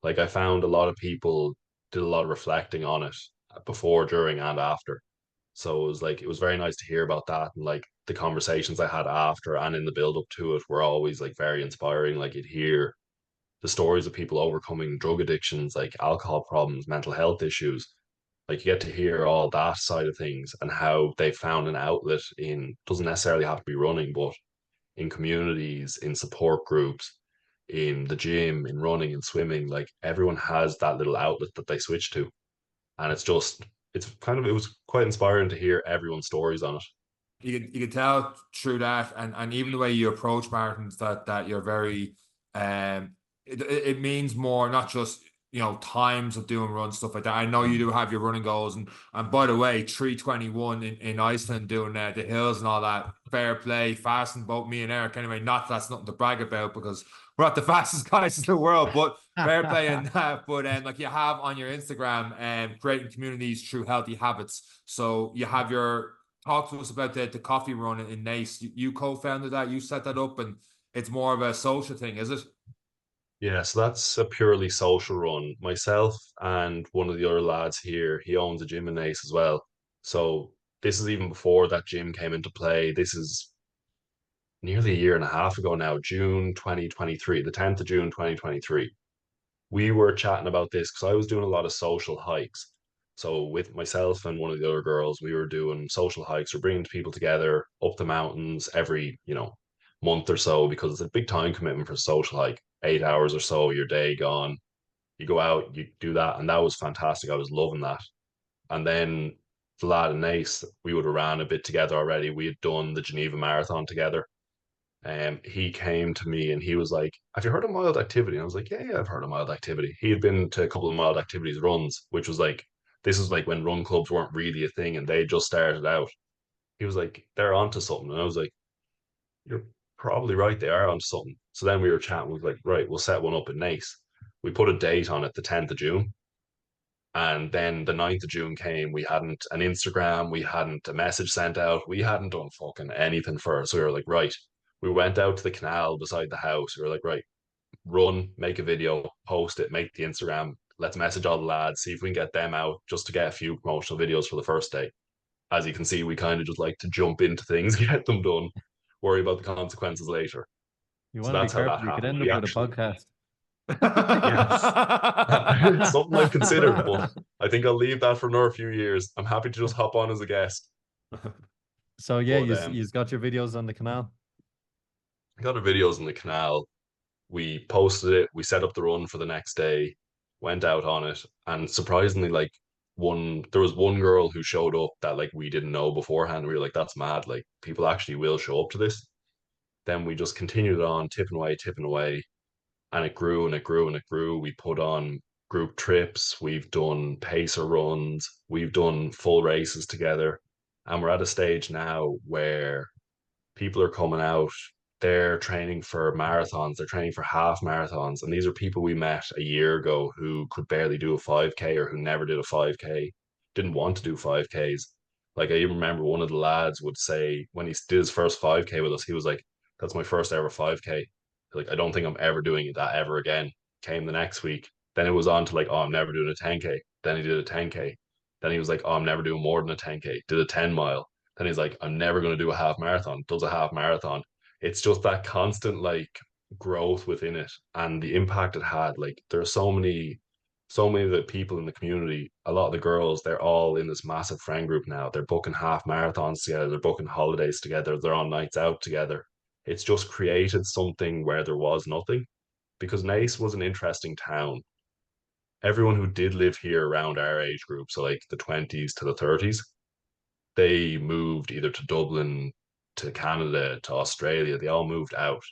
Like I found a lot of people did a lot of reflecting on it before, during, and after. So it was very nice to hear about that. And like the conversations I had after and in the build up to it were always like very inspiring. Like you'd hear the stories of people overcoming drug addictions, like alcohol problems, mental health issues. Like you get to hear all that side of things and how they found an outlet in, doesn't necessarily have to be running, but in communities, in support groups, in the gym, in running and swimming. Like everyone has that little outlet that they switch to. And it was quite inspiring to hear everyone's stories on it. You could tell through that, and even the way you approach marathons, that you're very it means more, not just times of doing run stuff like that. I know you do have your running goals, and by the way, 3:21 in Iceland doing the hills and all that. Fair play, fast in both me and Eric. Anyway, not that's nothing to brag about because we're not the fastest guys in the world, but fair play in that. But like you have on your Instagram, creating communities through healthy habits. So you have your talk to us about the coffee run in Naas. You co-founded that, you set that up, and it's more of a social thing, is it? Yeah, so that's a purely social run. Myself and one of the other lads here, he owns a gym in Naas as well. So this is even before that gym came into play. This is nearly a year and a half ago now, June 2023, the 10th of June 2023. We were chatting about this because I was doing a lot of social hikes. So with myself and one of the other girls, we were doing social hikes. We're bringing people together up the mountains every, month or so because it's a big time commitment for a social hike. 8 hours or so, your day gone. You go out, you do that, and that was fantastic. I was loving that. And then the lad and Naas, we would have ran a bit together already. We had done the Geneva Marathon together. He came to me and he was like, "Have you heard of mild activity?" And I was like, "Yeah, I've heard of mild activity." He had been to a couple of mild activities runs, which was like, this was like when run clubs weren't really a thing and they just started out. He was like, "They're onto something." And I was like, "You're probably right, they are onto something." So then we were chatting, we was like, "Right, we'll set one up in Naas." We put a date on it, the 10th of June. And then the 9th of June came. We hadn't an Instagram, we hadn't a message sent out, we hadn't done fucking anything for us. So we were like, right. We went out to the canal beside the house. We were like, right, run, make a video, post it, make the Instagram. Let's message all the lads, see if we can get them out just to get a few promotional videos for the first day. As you can see, we kind of just like to jump into things, get them done, worry about the consequences later. You So want to be that's how that careful. You could happened. end We up with a actually, podcast. yes, it's something I've considered, but I think I'll leave that for another few years. I'm happy to just hop on as a guest. So yeah, But you got your videos on the canal. I got our videos in the canal. We posted it. We set up the run for the next day, went out on it, and surprisingly, like there was one girl who showed up that like we didn't know beforehand. We were like, "That's mad! Like people actually will show up to this." Then we just continued on, tipping away, and it grew and it grew and it grew. We put on group trips. We've done pacer runs. We've done full races together, and we're at a stage now where people are coming out. They're training for marathons. They're training for half marathons. And these are people we met a year ago who could barely do a 5K or who never did a 5K, didn't want to do 5Ks. Like I even remember one of the lads would say when he did his first 5K with us, he was like, "That's my first ever 5K. Like, I don't think I'm ever doing that ever again." Came the next week. Then it was on to like, "Oh, I'm never doing a 10K." Then he did a 10K. Then he was like, "Oh, I'm never doing more than a 10K." Did a 10 mile. Then he's like, "I'm never going to do a half marathon." Does a half marathon. It's just that constant like growth within it and the impact it had. Like there are so many of the people in the community, a lot of the girls, they're all in this massive friend group now. They're booking half marathons together, they're booking holidays together, they're on nights out together. It's just created something where there was nothing because Naas was an interesting town. Everyone who did live here around our age group, so like the 20s to the 30s, they moved either to Dublin, to Canada, to Australia. They all moved out.